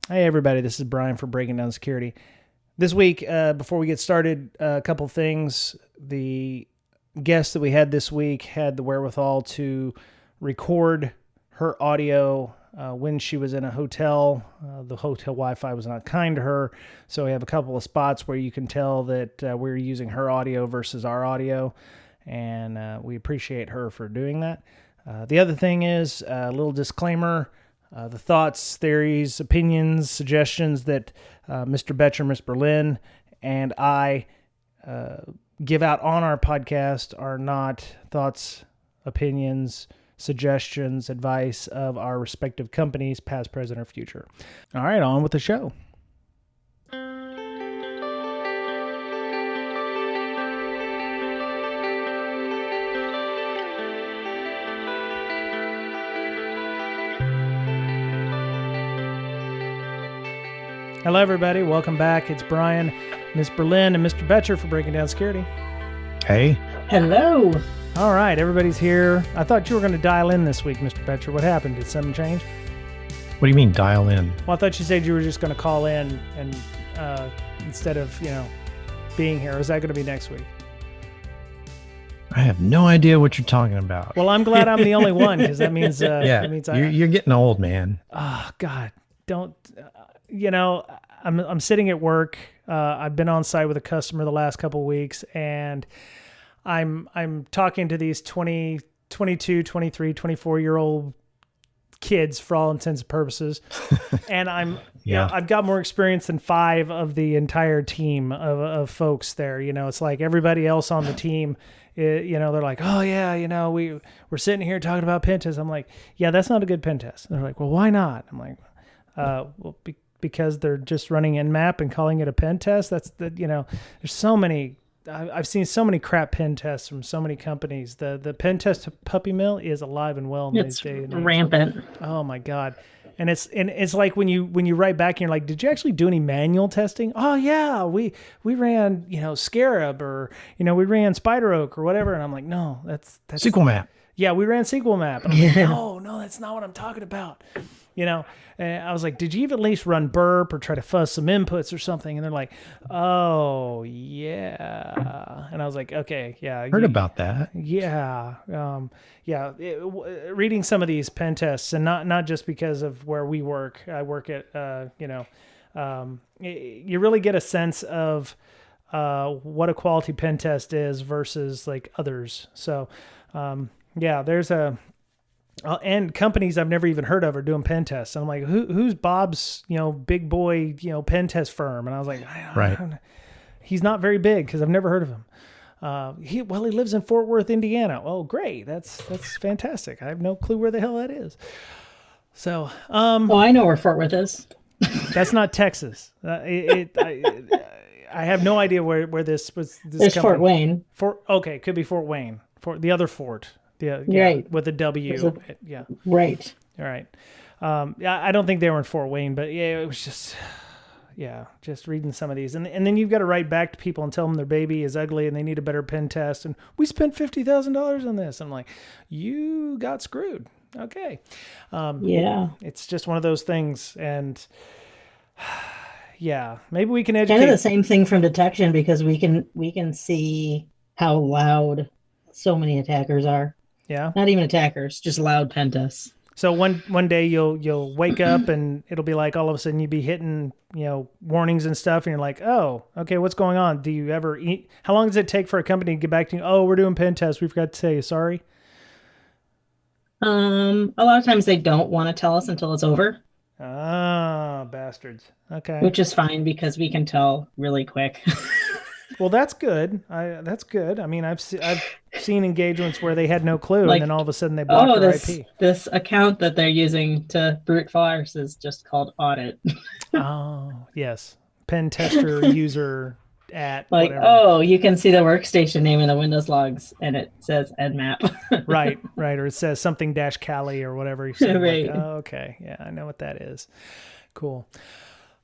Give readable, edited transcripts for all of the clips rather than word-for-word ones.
Hey everybody, this is Brian for Breaking Down Security. This week, before we get started, a couple things. The guest that we had this week had the wherewithal to record her audio when she was in a hotel. The hotel Wi-Fi was not kind to her, so we have a couple of spots where you can tell that we're using her audio versus our audio, and we appreciate her for doing that. The other thing is a little disclaimer. The thoughts, theories, opinions, suggestions that Mr. Betcher, Ms. Berlin, and I give out on our podcast are not thoughts, opinions, suggestions, advice of our respective companies, past, present, or future. All right, on with the show. Hello, everybody. Welcome back. It's Brian, Ms. Berlin, and Mr. Betcher for Breaking Down Security. Hey. Hello. All right, everybody's here. I thought you were going to dial in this week, Mr. Betcher. What happened? Did something change? What do you mean, dial in? Well, I thought you said you were just going to call in and instead of, being here. Or is that going to be next week? I have no idea what you're talking about. Well, I'm glad I'm the only one because that means you're getting old, man. Oh God, don't. I'm sitting at work. I've been on site with a customer the last couple of weeks, and I'm talking to these 20, 22, 23, 24-year-old kids for all intents and purposes. And I've got more experience than 5 of the entire team of folks there. It's like everybody else on the team, they're like, oh yeah, we're sitting here talking about pen tests. I'm like, yeah, that's not a good pen test. And they're like, well, why not? I'm like, because they're just running Nmap and calling it a pen test. There's so many. I've seen so many crap pen tests from so many companies. The pen test puppy mill is alive and well in these days. It's rampant. Oh my God. And it's like when you write back and you're like, did you actually do any manual testing? Oh yeah, we ran Scarab or we ran Spider Oak or whatever. And I'm like, no, that's SQL Map. Yeah, we ran SQL Map. And I'm like, no, that's not what I'm talking about. And I was like, did you even at least run burp or try to fuzz some inputs or something? And they're like, oh, yeah. And I was like, okay, yeah. Heard about that. Yeah. Reading some of these pen tests, and not just because of where we work. I work at, you really get a sense of what a quality pen test is versus like others. So, there's and companies I've never even heard of are doing pen tests. And I'm like, who's Bob's, big boy, pen test firm? And I was like, he's not very big because I've never heard of him. He lives in Fort Worth, Indiana. Well, great. That's fantastic. I have no clue where the hell that is. So, I know where Fort Worth is. That's not Texas. I have no idea where this was. There's company. Fort Wayne. Okay. Could be Fort Wayne. The other fort. Yeah, right. With a W. Right. All right. I don't think they were in Fort Wayne, but yeah, it was just reading some of these. And then you've got to write back to people and tell them their baby is ugly and they need a better pen test. And we spent $50,000 on this. I'm like, you got screwed. Okay. It's just one of those things. And maybe we can educate. Kind of the same thing from detection because we can see how loud so many attackers are. Yeah. Not even attackers, just loud pen tests. So one day you'll wake up and it'll be like all of a sudden you'd be hitting, warnings and stuff and you're like, oh, okay, what's going on? Do you ever eat? How long does it take for a company to get back to you? Oh, we're doing pen tests. We forgot to tell you, sorry. A lot of times they don't want to tell us until it's over. Ah, bastards. Okay. Which is fine because we can tell really quick. Well, that's good. That's good. I mean, I've seen engagements where they had no clue, and then all of a sudden they blocked their IP. This account that they're using to brute force is just called audit. Oh, yes. Pen tester user at like, whatever. Oh, you can see the workstation name in the Windows logs, and it says Nmap. right. Or it says something -Kali or whatever. Right. Like, oh, okay. Yeah, I know what that is. Cool.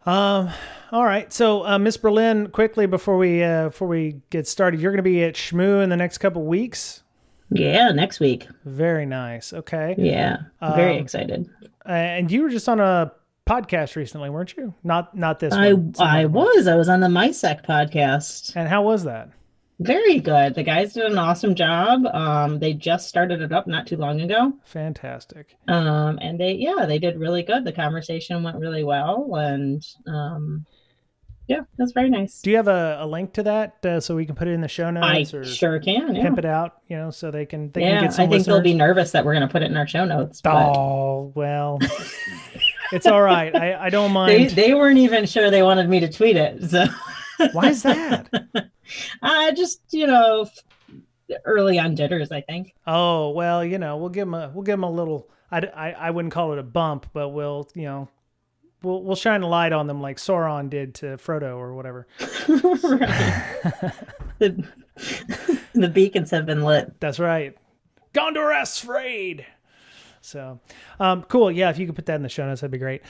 All right. So, Miss Berlin, quickly before we get started, you're going to be at SHMU in the next couple of weeks. Yeah, next week. Very nice. Okay. Yeah, very excited. And you were just on a podcast recently, weren't you? Not this I one. some I other one. was. I was on the MySec podcast. And how was that? Very good. The guys did an awesome job. They just started it up not too long ago. Fantastic. And they did really good. The conversation went really well, and that's very nice. Do you have a link to that so we can put it in the show notes? I sure can. Pimp it out, so they can get some I think listeners. they'll be nervous that we're going to put it in our show notes. Oh, well, it's all right. I don't mind. They weren't even sure they wanted me to tweet it. So why is that? Just early on jitters, I think. Oh, well, we'll give them a little. I wouldn't call it a bump, but we'll shine a light on them like Sauron did to Frodo or whatever. The beacons have been lit. That's right. Gondor is frayed. So, cool. Yeah, if you could put that in the show notes, that'd be great.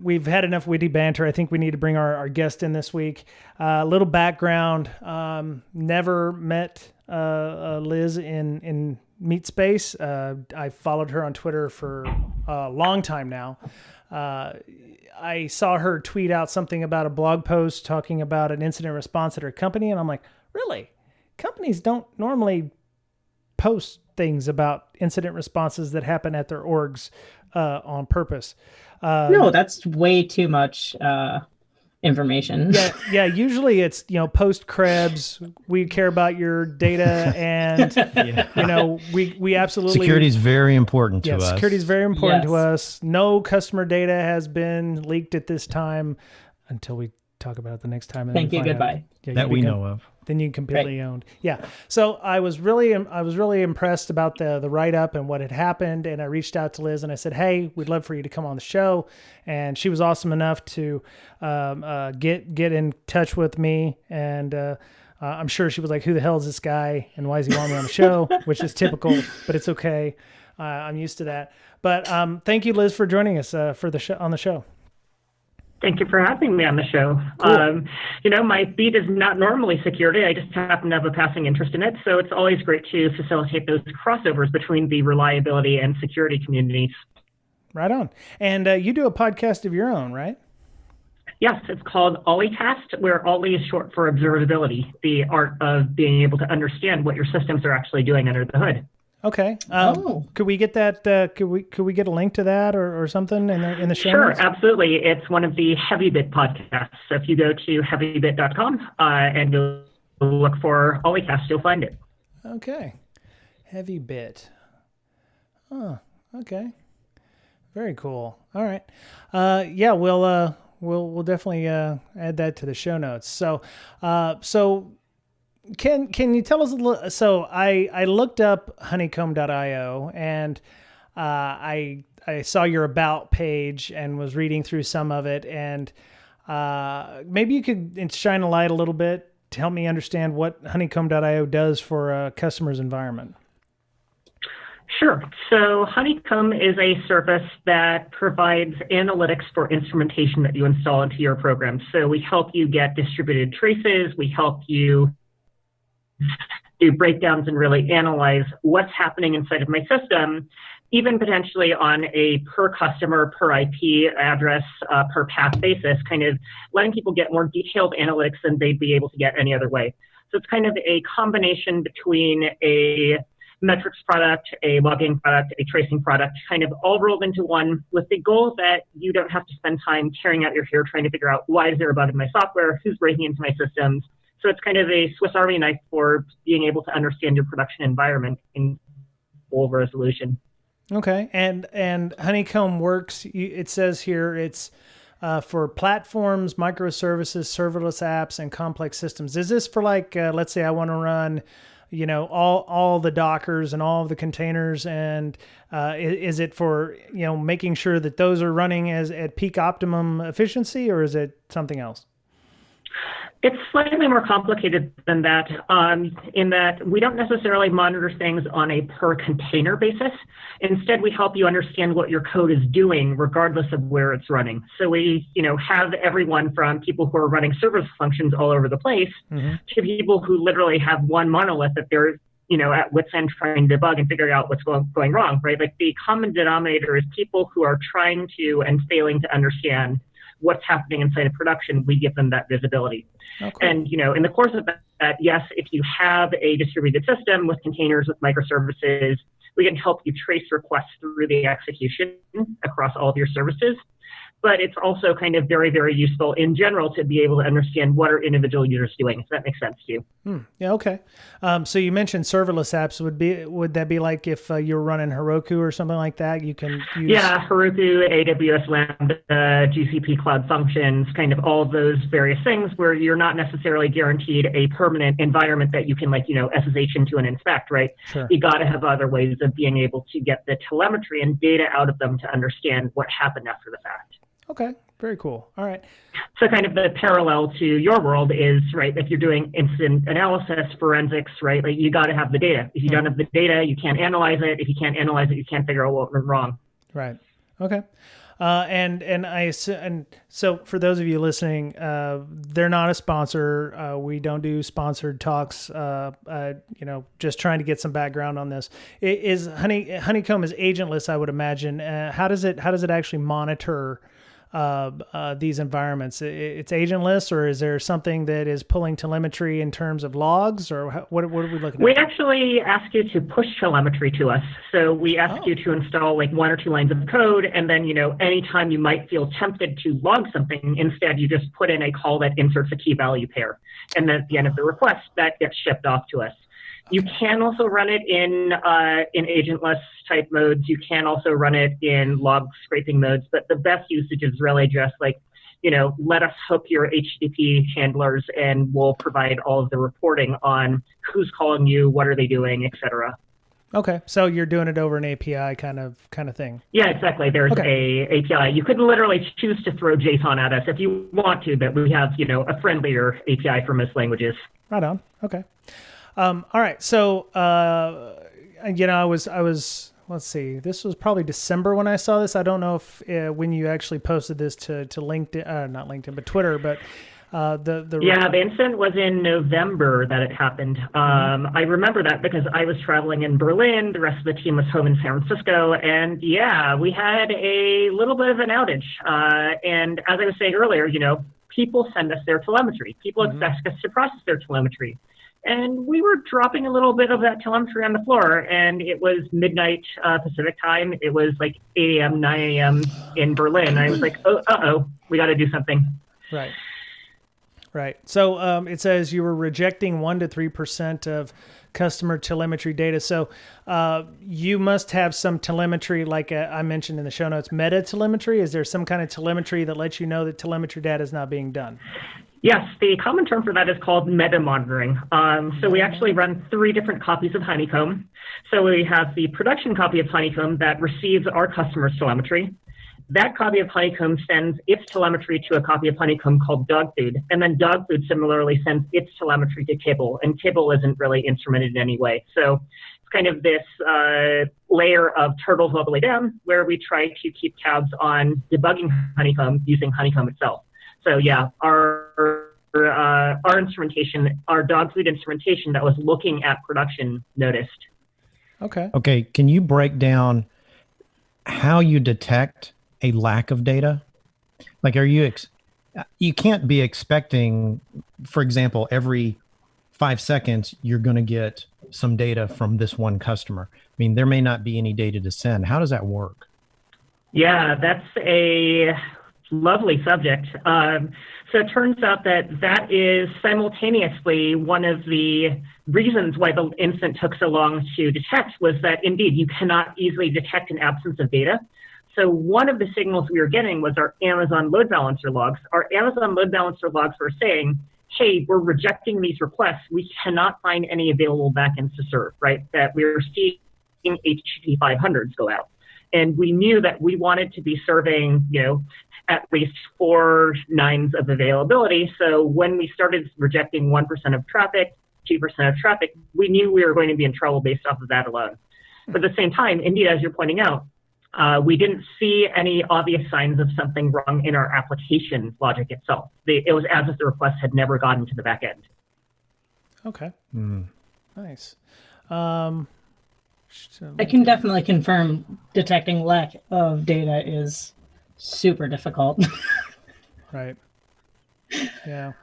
We've had enough witty banter. I think we need to bring our guest in this week. A little background. Never met Liz in Meet Space. I followed her on Twitter for a long time now. I saw her tweet out something about a blog post talking about an incident response at her company, and I'm like, really? Companies don't normally post things about incident responses that happen at their orgs on purpose. No, that's way too much information. Yeah. Usually it's post Krebs. We care about your data, and we absolutely security is very important to us. Security is very important to us. No customer data has been leaked at this time until we talk about it the next time. And Thank you. Goodbye. That we know of. Then you completely owned. Yeah. So I was really impressed about the write-up and what had happened. And I reached out to Liz and I said, hey, we'd love for you to come on the show. And she was awesome enough to get in touch with me. And I'm sure she was like, who the hell is this guy? And why does he want me on the show? Which is typical, but it's okay. I'm used to that. But thank you, Liz, for joining us for the on the show. Thank you for having me on the show. Cool. My beat is not normally security. I just happen to have a passing interest in it. So it's always great to facilitate those crossovers between the reliability and security communities. Right on. And you do a podcast of your own, right? Yes, it's called OllyCast, where Ollie is short for observability, the art of being able to understand what your systems are actually doing under the hood. Okay. Could we get that? Could we get a link to that or something in the show notes? Sure, absolutely. It's one of the Heavy Bit podcasts. So if you go to heavybit.com and you'll look for OllyCast, you'll find it. Okay. Heavy Bit. Oh, okay. Very cool. All right. We'll definitely add that to the show notes. So Can you tell us a little? So I looked up honeycomb.io and I saw your about page and was reading through some of it, and maybe you could shine a light a little bit to help me understand what honeycomb.io does for a customer's environment. Sure. So Honeycomb is a service that provides analytics for instrumentation that you install into your program. So we help you get distributed traces. We help you do breakdowns and really analyze what's happening inside of my system, even potentially on a per customer, per IP address, per path basis, kind of letting people get more detailed analytics than they'd be able to get any other way. So it's kind of a combination between a metrics product, a logging product, a tracing product, kind of all rolled into one with the goal that you don't have to spend time tearing out your hair trying to figure out why is there a bug in my software, who's breaking into my systems. So it's kind of a Swiss Army knife for being able to understand your production environment in full resolution. Okay. And Honeycomb works, it says here, it's for platforms, microservices, serverless apps, and complex systems. Is this for let's say I want to run, all the Dockers and all of the containers, and is it for, making sure that those are running at peak optimum efficiency, or is it something else? It's slightly more complicated than that, in that we don't necessarily monitor things on a per container basis. Instead, we help you understand what your code is doing regardless of where it's running. So we, have everyone from people who are running service functions all over the place to people who literally have one monolith that they're at wit's end trying to debug and figure out what's going wrong, right? Like the common denominator is people who are trying to and failing to understand what's happening inside of production. We give them that visibility. Oh, cool. And, in the course of that, yes, if you have a distributed system with containers, with microservices, we can help you trace requests through the execution across all of your services. But it's also kind of very, very useful in general to be able to understand what are individual users doing, if that makes sense to you. Yeah, okay. So you mentioned serverless apps. Would that be like if you're running Heroku or something like that? You can use... Yeah, Heroku, AWS Lambda, GCP Cloud Functions, kind of all of those various things where you're not necessarily guaranteed a permanent environment that you can SSH into and inspect, right? Sure. You got to have other ways of being able to get the telemetry and data out of them to understand what happened after the fact. Okay, very cool. All right. So kind of the parallel to your world is, right, if you're doing instant analysis, forensics, right, like you got to have the data. If you don't have the data, you can't analyze it. If you can't analyze it, you can't figure out what went wrong. Right. Okay. And so for those of you listening, they're not a sponsor. We don't do sponsored talks. Just trying to get some background on this. Honeycomb is agentless, I would imagine. How does it actually monitor these environments? It's agentless, or is there something that is pulling telemetry in terms of logs, or what are we looking at? We actually ask you to push telemetry to us. So we ask you to install like 1 or 2 lines of code, and then, anytime you might feel tempted to log something, instead you just put in a call that inserts a key value pair. And then at the end of the request, that gets shipped off to us. You can also run it in agentless type modes. You can also run it in log scraping modes, but the best usage is really just let us hook your HTTP handlers and we'll provide all of the reporting on who's calling you, what are they doing, etc. Okay, so you're doing it over an API kind of thing. Yeah, exactly. There's a API. You could literally choose to throw JSON at us if you want to, but we have a friendlier API for most languages. Right on. Okay. All right. So, I was, let's see, this was probably December when I saw this. I don't know if when you actually posted this to LinkedIn, not LinkedIn, but Twitter, but the incident was in November that it happened. I remember that because I was traveling in Berlin. The rest of the team was home in San Francisco. And we had a little bit of an outage. And as I was saying earlier, people send us their telemetry. People expect us to process their telemetry. And we were dropping a little bit of that telemetry on the floor, and it was midnight Pacific time. It was like 8 a.m., 9 a.m. in Berlin. I was like, we got to do something. Right. So it says you were rejecting 1 to 3% of customer telemetry data. So you must have some telemetry, like I mentioned in the show notes, meta-telemetry. Is there some kind of telemetry that lets you know that telemetry data is not being done? Yes, the common term for that is called meta-monitoring. So we actually run 3 different copies of Honeycomb. So we have the production copy of Honeycomb that receives our customer's telemetry. That copy of Honeycomb sends its telemetry to a copy of Honeycomb called dog food. And then dog food similarly sends its telemetry to Kibble. And Kibble isn't really instrumented in any way. So it's kind of this layer of turtles all the way down where we try to keep tabs on debugging Honeycomb using Honeycomb itself. So our instrumentation, our dog food instrumentation that was looking at production noticed. Okay. Can you break down how you detect a lack of data? Like, you can't be expecting, for example, every 5 seconds, you're going to get some data from this one customer. I mean, there may not be any data to send. How does that work? Yeah, that's a lovely subject. So it turns out that is simultaneously one of the reasons why the incident took so long to detect was that indeed you cannot easily detect an absence of data. So one of the signals we were getting was our Amazon load balancer logs. Our Amazon load balancer logs were saying, hey, we're rejecting these requests. We cannot find any available backends to serve, right? That we're seeing HTTP 500s go out. And we knew that we wanted to be serving, at least 4 nines of availability. So when we started rejecting 1% of traffic, 2% of traffic, we knew we were going to be in trouble based off of that alone. But at the same time, indeed, as you're pointing out, we didn't see any obvious signs of something wrong in our application logic itself. It was as if the request had never gotten to the back end. Okay. Nice. I can definitely confirm detecting lack of data is super difficult. Right. Yeah.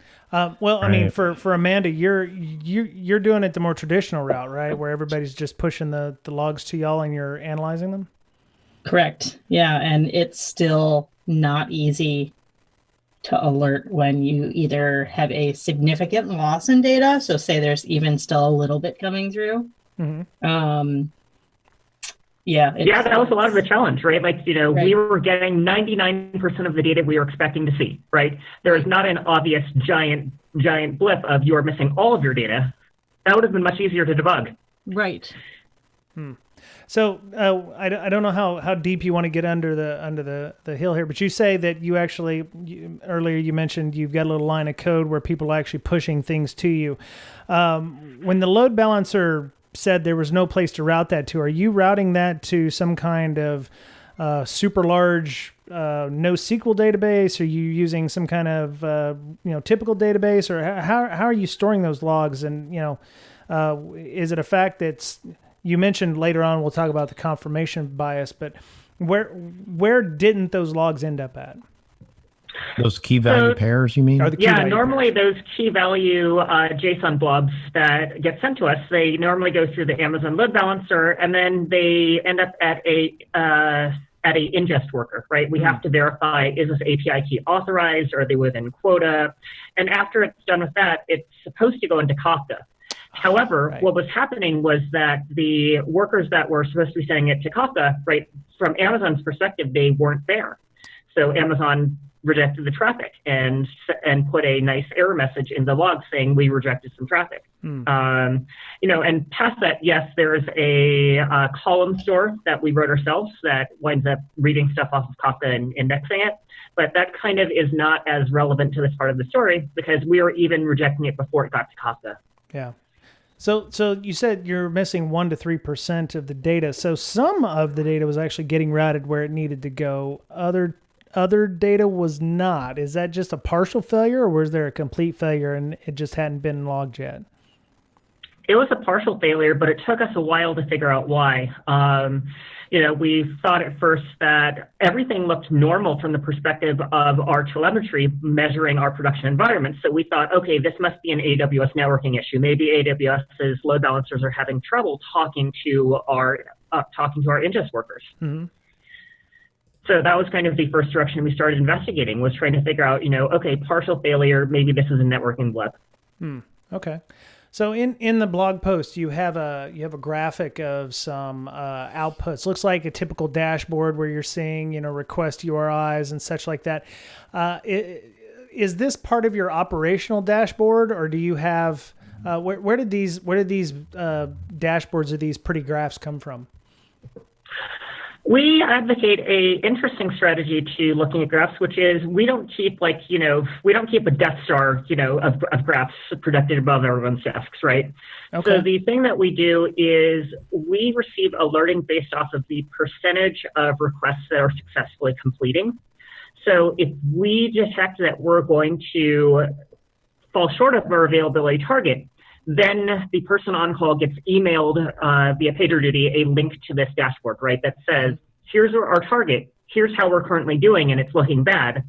Well, I mean, for Amanda, you're doing it the more traditional route, right? Where everybody's just pushing the logs to y'all and you're analyzing them? Correct. Yeah, and it's still not easy to alert when you either have a significant loss in data, so say there's even still a little bit coming through. Mm-hmm. Yeah, that was a lot of the challenge, right? Like, right. We were getting 99% of the data we were expecting to see, right? There is not an obvious giant blip of you're missing all of your data. That would have been much easier to debug. Right. So I don't know how deep you want to get under the hill here, but you say that you actually earlier you mentioned you've got a little line of code where people are actually pushing things to you. When the load balancer said there was no place to route that to, are you routing that to some kind of super large NoSQL database? Are you using some kind of typical database, or how are you storing those logs? And is it a fact that's, you mentioned later on we'll talk about the confirmation bias, but where didn't those logs end up at? Those key value pairs, you mean? Normally those key value JSON blobs that get sent to us, they normally go through the Amazon load balancer, and then they end up at a ingest worker, right? We have to verify, is this API key authorized? Are they within quota? And after it's done with that, it's supposed to go into Kafka. However, what was happening was that the workers that were supposed to be sending it to Kafka, right, from Amazon's perspective, they weren't there. So Amazon rejected the traffic and put a nice error message in the log saying we rejected some traffic. And past that, yes, there's a column store that we wrote ourselves that winds up reading stuff off of Kafka and indexing it. But that kind of is not as relevant to this part of the story because we were even rejecting it before it got to Kafka. Yeah. So you said you're missing 1 to 3% of the data. So some of the data was actually getting routed where it needed to go. Other data was not. Is that just a partial failure, or was there a complete failure and it just hadn't been logged yet? It was a partial failure, but it took us a while to figure out why. We thought at first that everything looked normal from the perspective of our telemetry measuring our production environment. So we thought, okay, this must be an AWS networking issue. Maybe AWS's load balancers are having trouble talking to our ingest workers. Mm-hmm. So that was kind of the first direction we started investigating, was trying to figure out, okay, partial failure, maybe this is a networking blip. Okay. So in the blog post, you have a graphic of some outputs. Looks like a typical dashboard where you're seeing, request URIs and such like that. Is this part of your operational dashboard, or do you have where did these dashboards or these pretty graphs come from? We advocate a interesting strategy to looking at graphs, which is we don't keep a Death Star, of graphs projected above everyone's desks, right? Okay. So the thing that we do is we receive alerting based off of the percentage of requests that are successfully completing. So if we detect that we're going to fall short of our availability target, then the person on call gets emailed via PagerDuty a link to this dashboard, right, that says, here's our target, here's how we're currently doing, and it's looking bad.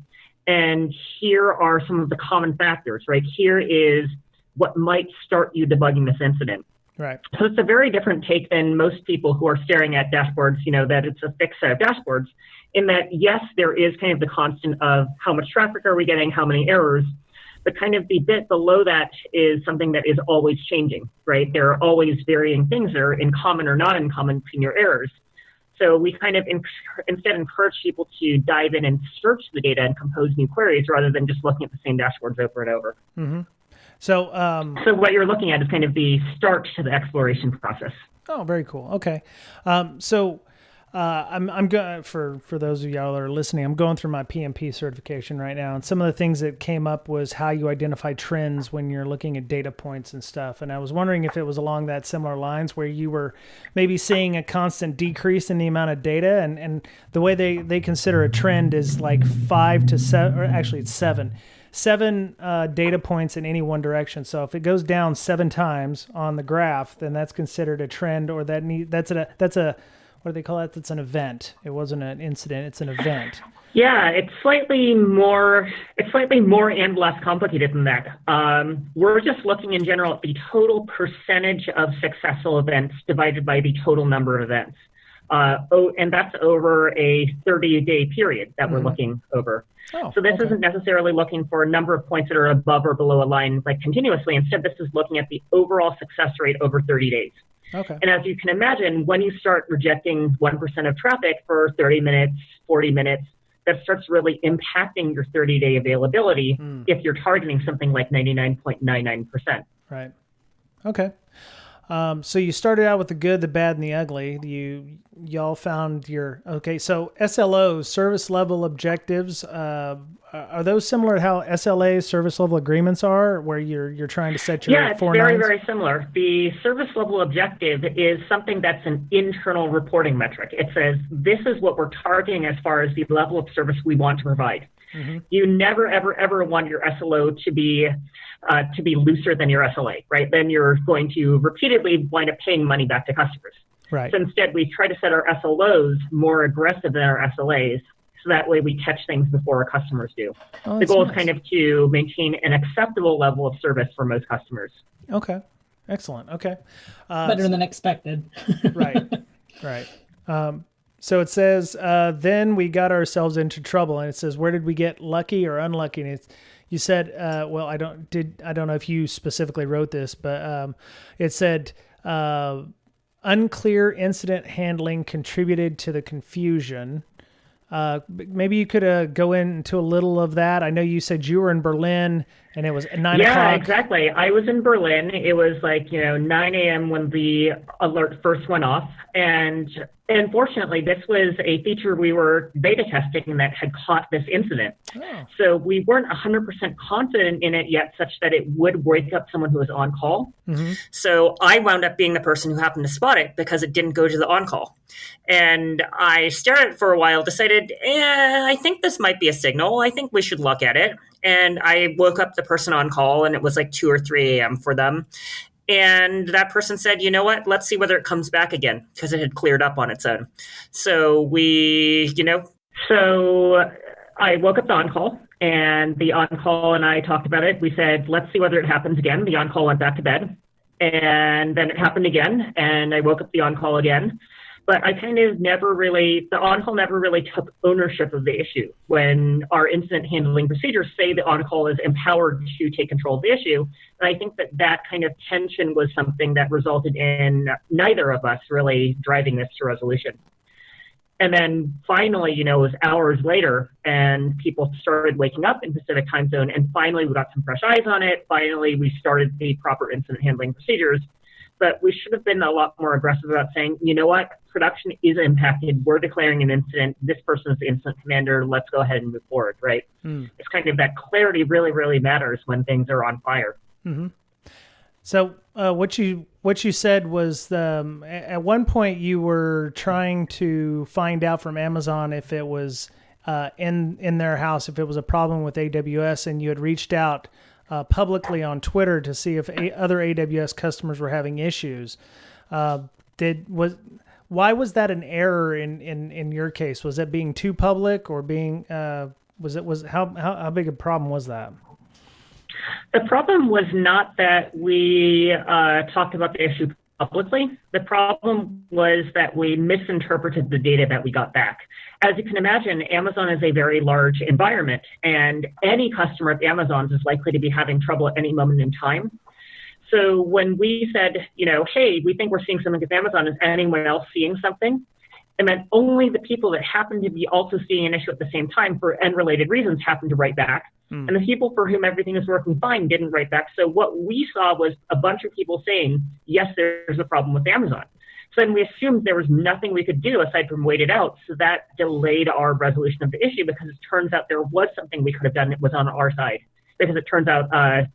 And here are some of the common factors, right? Here is what might start you debugging this incident. Right. So it's a very different take than most people who are staring at dashboards, that it's a fixed set of dashboards, in that, yes, there is kind of the constant of how much traffic are we getting, how many errors, but kind of the bit below that is something that is always changing, right? There are always varying things that are in common or not in common between your errors. So we kind of instead encourage people to dive in and search the data and compose new queries rather than just looking at the same dashboards over and over. Mm-hmm. So what you're looking at is kind of the start to the exploration process. Oh, very cool. Okay. I'm going for those of y'all that are listening, I'm going through my PMP certification right now. And some of the things that came up was how you identify trends when you're looking at data points and stuff. And I was wondering if it was along that similar lines where you were maybe seeing a constant decrease in the amount of data. And the way they consider a trend is like 5 to 7, or actually it's 7. seven data points in any one direction. So if it goes down 7 times on the graph, then that's considered a trend, or that's a what do they call it? That's an event. It wasn't an incident. It's an event. Yeah, it's slightly more and less complicated than that. We're just looking in general at the total percentage of successful events divided by the total number of events. And that's over a 30-day period that we're looking over. So this isn't necessarily looking for a number of points that are above or below a line like continuously. Instead, this is looking at the overall success rate over 30 days. Okay. And as you can imagine, when you start rejecting 1% of traffic for 30 minutes, 40 minutes, that starts really impacting your 30-day availability if you're targeting something like 99.99%. Right. Okay. So you started out with the good, the bad, and the ugly. Y'all found so SLOs, service level objectives, are those similar to how SLAs, service level agreements are, where you're trying to set your it's very, very similar. The service level objective is something that's an internal reporting metric. It says, this is what we're targeting as far as the level of service we want to provide. Mm-hmm. You never, ever, ever want your SLO to be looser than your SLA, right? Then you're going to repeatedly wind up paying money back to customers. Right. So instead, we try to set our SLOs more aggressive than our SLAs, so that way we catch things before our customers do. The goal is kind of to maintain an acceptable level of service for most customers. Okay. Excellent. Okay. Better than expected. Right. So it says, then we got ourselves into trouble, and it says, where did we get lucky or unlucky? And you said, well, I don't know if you specifically wrote this, but it said, unclear incident handling contributed to the confusion. Maybe you could go into a little of that. I know you said you were in Berlin and it was 9 o'clock. Yeah, exactly. I was in Berlin. It was 9 a.m. when the alert first went off. And unfortunately, this was a feature we were beta testing that had caught this incident. Oh. So we weren't 100% confident in it yet, such that it would wake up someone who was on call. Mm-hmm. So I wound up being the person who happened to spot it because it didn't go to the on-call. And I stared at it for a while, decided, I think this might be a signal. I think we should look at it. And I woke up the person on call, and it was 2 or 3 a.m. for them. And that person said, you know what, let's see whether it comes back again, because it had cleared up on its own. So so I woke up the on-call, and the on-call and I talked about it. We said, let's see whether it happens again. The on-call went back to bed, and then it happened again, and I woke up the on-call again. But I the on-call never really took ownership of the issue. When our incident handling procedures say the on-call is empowered to take control of the issue, and I think that kind of tension was something that resulted in neither of us really driving this to resolution. And then finally, it was hours later, and people started waking up in Pacific time zone, and finally we got some fresh eyes on it. Finally, we started the proper incident handling procedures. But we should have been a lot more aggressive about saying, you know what, production is impacted. We're declaring an incident. This person is the incident commander. Let's go ahead and move forward, right? It's kind of that clarity really, really matters when things are on fire. Mm-hmm. So what you said was at one point you were trying to find out from Amazon if it was in their house, if it was a problem with AWS, and you had reached out publicly on Twitter to see if other AWS customers were having issues. Why was that an error in your case? Was it being too public, or being how big a problem was that? The problem was not that we talked about the issue publicly. The problem was that we misinterpreted the data that we got back. As you can imagine, Amazon is a very large environment, and any customer of Amazon's is likely to be having trouble at any moment in time. So when we said, hey, we think we're seeing something with Amazon, is anyone else seeing something? It meant only the people that happen to be also seeing an issue at the same time for unrelated reasons happened to write back. And the people for whom everything is working fine didn't write back. So what we saw was a bunch of people saying, yes, there's a problem with Amazon. So then we assumed there was nothing we could do aside from wait it out. So that delayed our resolution of the issue, because it turns out there was something we could have done that was on our side. Because it turns out, I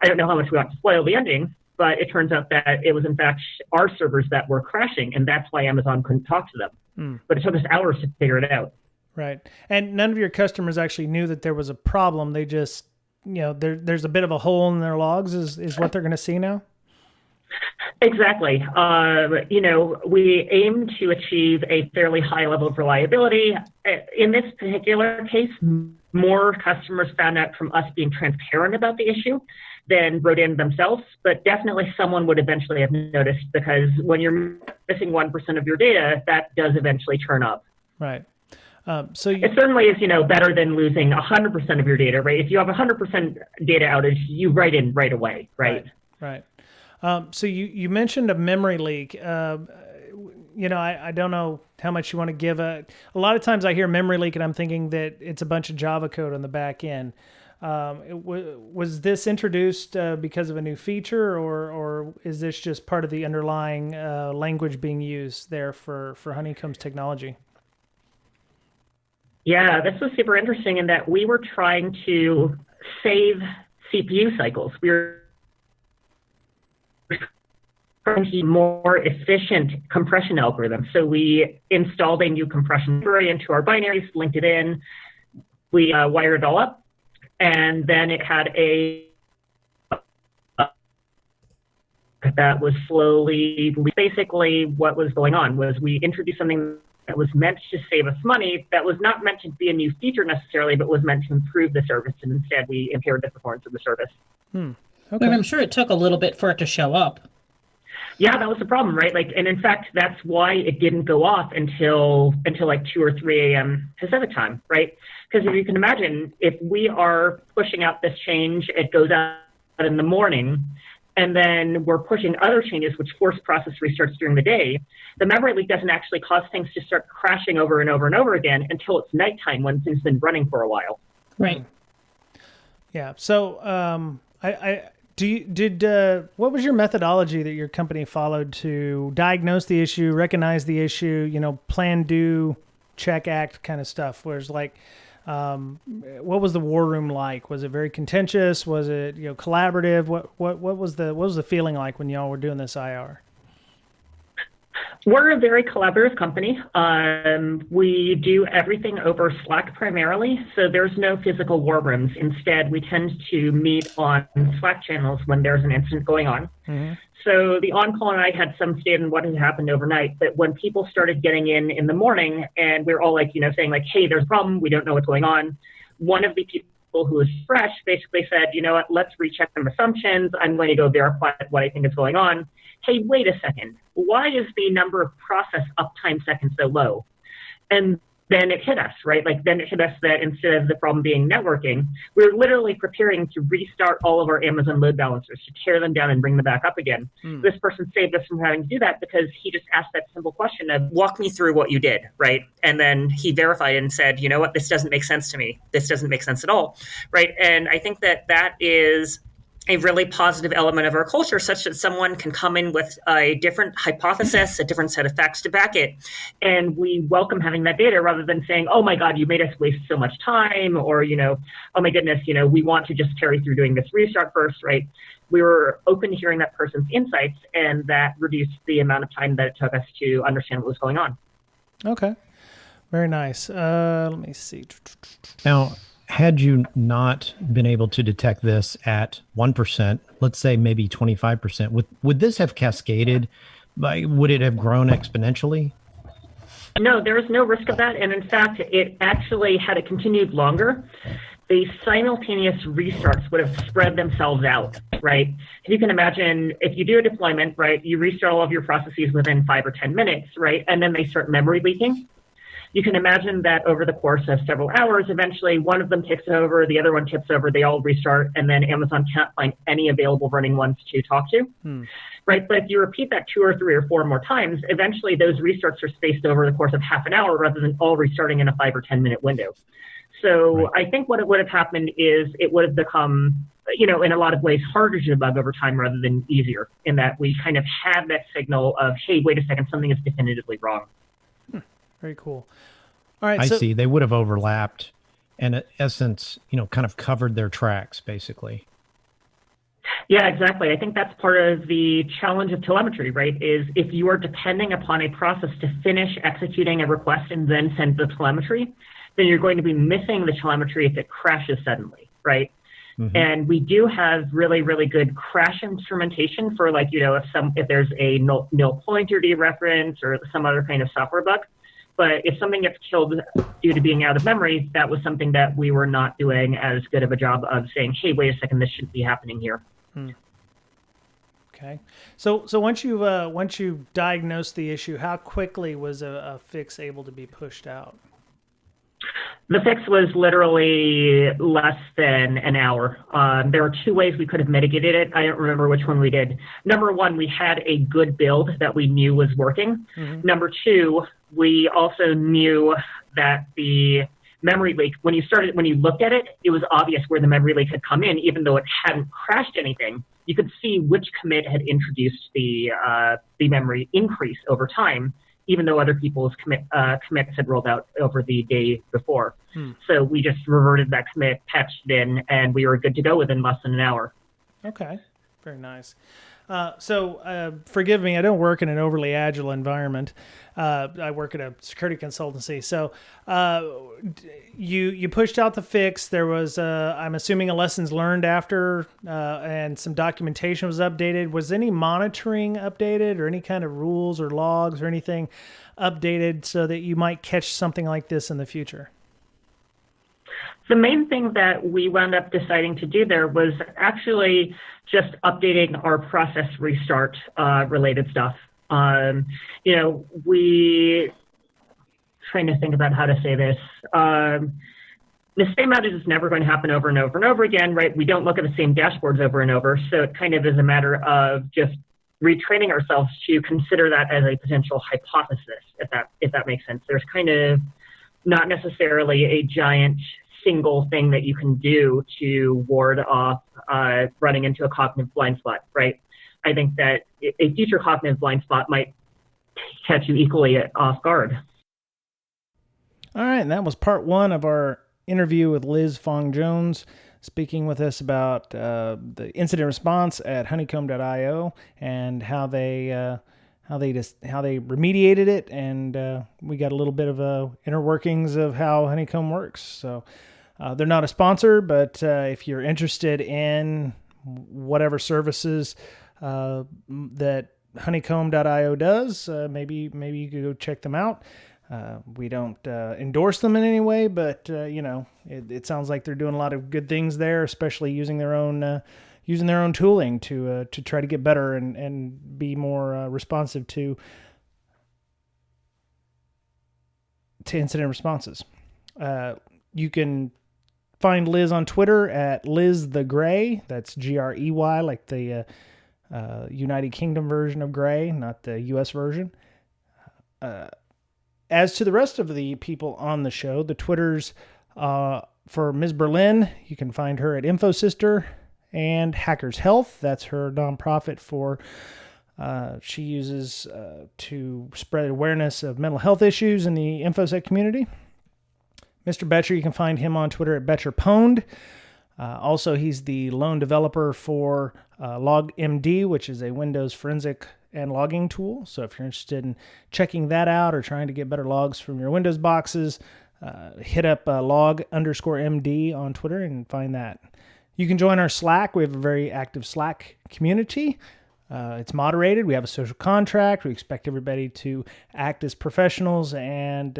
don't know how much we want to spoil the ending, but it turns out that it was in fact our servers that were crashing, and that's why Amazon couldn't talk to them. But it took us hours to figure it out. Right. And none of your customers actually knew that there was a problem. They just there's a bit of a hole in their logs is what they're going to see now? Exactly. We aim to achieve a fairly high level of reliability. In this particular case, more customers found out from us being transparent about the issue than wrote in themselves, but definitely someone would eventually have noticed, because when you're missing 1% of your data, that does eventually turn up. Right. It certainly is, better than losing 100% of your data, right? If you have 100% data outage, you write in right away, right? Right. So you mentioned a memory leak. I don't know how much you want to give. A lot of times I hear memory leak and I'm thinking that it's a bunch of Java code on the back end. Was this introduced because of a new feature, or is this just part of the underlying language being used there for Honeycomb's technology? Yeah, this was super interesting in that we were trying to save CPU cycles. We were more efficient compression algorithm. So we installed a new compression library into our binaries, linked it in, we wired it all up, and then it had that was slowly, basically what was going on was we introduced something that was meant to save us money, that was not meant to be a new feature necessarily, but was meant to improve the service, and instead we impaired the performance of the service. Okay. But I'm sure it took a little bit for it to show up. Yeah, that was the problem, right? And in fact, that's why it didn't go off until like 2 or 3 a.m. Pacific time, right? Because if you can imagine, if we are pushing out this change, it goes out in the morning, and then we're pushing other changes which force process restarts during the day, the memory leak doesn't actually cause things to start crashing over and over and over again until it's nighttime when things have been running for a while. Right. Yeah. So what was your methodology that your company followed to diagnose the issue, recognize the issue, plan, do, check, act kind of stuff? Whereas what was the war room like? Was it very contentious? Was it, collaborative? What was the feeling like when y'all were doing this IR? We're a very collaborative company. We do everything over Slack primarily, so there's no physical war rooms. Instead, we tend to meet on Slack channels when there's an incident going on. Mm-hmm. So the on-call and I had some say in what had happened overnight, but when people started getting in the morning, and we're all saying hey, there's a problem, we don't know what's going on, one of the people who was fresh basically said, what, let's recheck some assumptions. I'm going to go verify what I think is going on. Hey, wait a second. Why is the number of process uptime seconds so low? And then it hit us, right? Then it hit us that instead of the problem being networking, we were literally preparing to restart all of our Amazon load balancers, to tear them down and bring them back up again. This person saved us from having to do that because he just asked that simple question of, walk me through what you did, right? And then he verified and said, you know what, this doesn't make sense to me. This doesn't make sense at all, right? And I think that is a really positive element of our culture, such that someone can come in with a different hypothesis, a different set of facts to back it. And we welcome having that data rather than saying, oh my God, you made us waste so much time, or, oh my goodness, we want to just carry through doing this restart first, right? We were open to hearing that person's insights, and that reduced the amount of time that it took us to understand what was going on. Okay. Very nice. Let me see. Now, had you not been able to detect this at 1%, let's say maybe 25%, would this have cascaded? Would it have grown exponentially? No, there is no risk of that. And in fact, it actually, had it continued longer, the simultaneous restarts would have spread themselves out, right? If you can imagine, if you do a deployment, right, you restart all of your processes within 5 or 10 minutes, right? And then they start memory leaking. You can imagine that over the course of several hours, eventually one of them tips over, the other one tips over, they all restart, and then Amazon can't find any available running ones to talk to, right? But if you repeat that 2 or 3 or 4 more times, eventually those restarts are spaced over the course of half an hour rather than all restarting in a 5 or 10 minute window. So I think what would have happened is it would have become, in a lot of ways, harder to debug over time rather than easier, in that we kind of had that signal of, hey, wait a second, something is definitively wrong. Very cool. All right. I see. They would have overlapped and in essence, kind of covered their tracks, basically. Yeah, exactly. I think that's part of the challenge of telemetry, right? Is if you are depending upon a process to finish executing a request and then send the telemetry, then you're going to be missing the telemetry if it crashes suddenly, right? And we do have really, really good crash instrumentation for, like, if there's a nil pointer dereference or some other kind of software bug. But if something gets killed due to being out of memory, that was something that we were not doing as good of a job of saying, hey, wait a second, this shouldn't be happening here. Okay. So once you diagnosed the issue, how quickly was a fix able to be pushed out? The fix was literally less than an hour. There were two ways we could have mitigated it. I don't remember which one we did. Number one, we had a good build that we knew was working. Number two, we also knew that the memory leak, when you looked at it, it was obvious where the memory leak had come in, even though it hadn't crashed anything. You could see which commit had introduced the memory increase over time, even though other people's commits had rolled out over the day before. So we just reverted that commit, patched it in, and we were good to go within less than an hour. Okay, very nice. So forgive me, I don't work in an overly agile environment. I work at a security consultancy. So you pushed out the fix. There was, I'm assuming, a lessons learned after, and some documentation was updated. Was any monitoring updated, or any kind of rules or logs or anything updated so that you might catch something like this in the future? The main thing that we wound up deciding to do there was actually just updating our process restart related stuff. We trying to think about how to say this. The same outage is never going to happen over and over and over again, right? We don't look at the same dashboards over and over. So it kind of is a matter of just retraining ourselves to consider that as a potential hypothesis, if that makes sense. There's kind of not necessarily a giant single thing that you can do to ward off running into a cognitive blind spot, right? I think that a future cognitive blind spot might catch you equally off guard. All right, and that was part one of our interview with Liz Fong-Jones, speaking with us about the incident response at honeycomb.io and how they remediated it, and we got a little bit of inner workings of how Honeycomb works. So they're not a sponsor, but if you're interested in whatever services that honeycomb.io does, maybe you could go check them out. We don't endorse them in any way, but it sounds like they're doing a lot of good things there, especially using their own tooling to try to get better and be more responsive to incident responses. You can find Liz on Twitter at Liz the Grey. That's Grey, like the United Kingdom version of Grey, not the U.S. version. As to the rest of the people on the show, the Twitters for Ms. Berlin, you can find her at InfoSister and Hackers Health. That's her nonprofit she uses to spread awareness of mental health issues in the InfoSec community. Mr. Betcher, you can find him on Twitter at BetcherPwned. Also, he's the lone developer for LogMD, which is a Windows forensic and logging tool. So if you're interested in checking that out or trying to get better logs from your Windows boxes, hit up log_MD on Twitter and find that. You can join our Slack. We have a very active Slack community. It's moderated. We have a social contract. We expect everybody to act as professionals and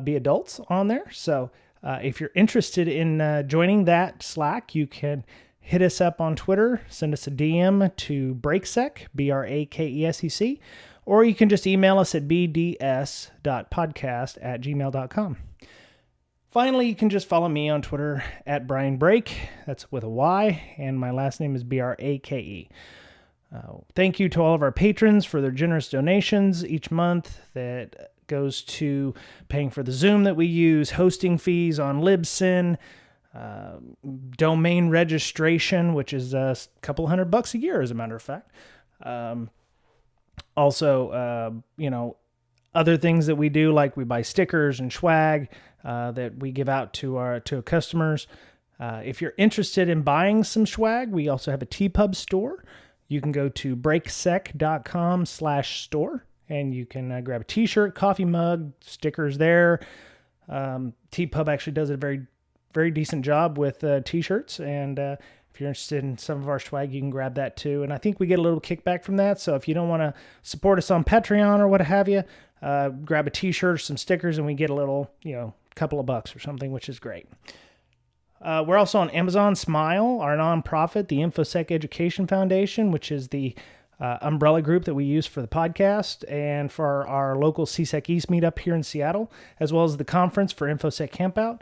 be adults on there. So if you're interested in joining that Slack, you can hit us up on Twitter, send us a DM to Brakesec, BRAKESEC, or you can just email us at bds.podcast@gmail.com. Finally, you can just follow me on Twitter at Brian Brake. That's with a Y, and my last name is BRAKE. Thank you to all of our patrons for their generous donations each month that goes to paying for the Zoom that we use, hosting fees on Libsyn, domain registration, which is a couple $100 a year, as a matter of fact. Also, other things that we do, like we buy stickers and swag that we give out to our customers. If you're interested in buying some swag, we also have a TPub store. You can go to brakesec.com/store and you can grab a t-shirt, coffee mug, stickers there. TPub actually does a very very decent job with t-shirts, and if you're interested in some of our swag, you can grab that too. And I think we get a little kickback from that. So if you don't want to support us on Patreon or what have you, grab a t-shirt or some stickers, and we get a little, couple of bucks or something, which is great. We're also on Amazon Smile, our nonprofit, the InfoSec Education Foundation, which is the umbrella group that we use for the podcast and for our local CSEC East meetup here in Seattle, as well as the conference for InfoSec Campout,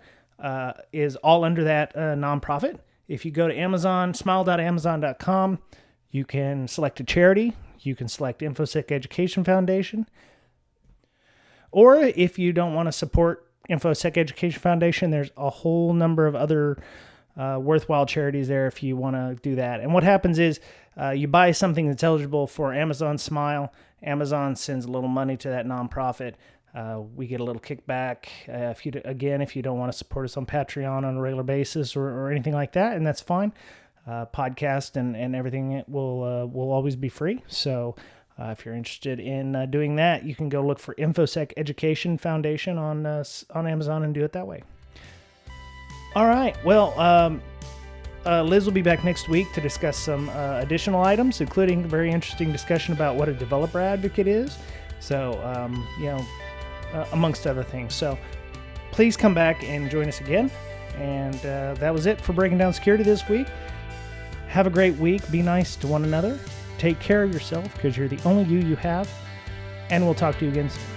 is all under that nonprofit. If you go to Amazon, smile.amazon.com, you can select a charity. You can select InfoSec Education Foundation. Or if you don't want to support InfoSec Education Foundation, there's a whole number of other worthwhile charities there if you want to do that. And what happens is you buy something that's eligible for Amazon Smile. Amazon sends a little money to that nonprofit. We get a little kickback if you don't want to support us on Patreon on a regular basis or anything like that, and that's fine. Podcast and everything will always be free. So if you're interested in doing that, you can go look for InfoSec Education Foundation on Amazon and do it that way. All right. Well, Liz will be back next week to discuss some additional items, including a very interesting discussion about what a developer advocate is. So, amongst other things. So please come back and join us again. And that was it for Breaking Down Security this week. Have a great week. Be nice to one another. Take care of yourself because you're the only you have. And we'll talk to you again soon.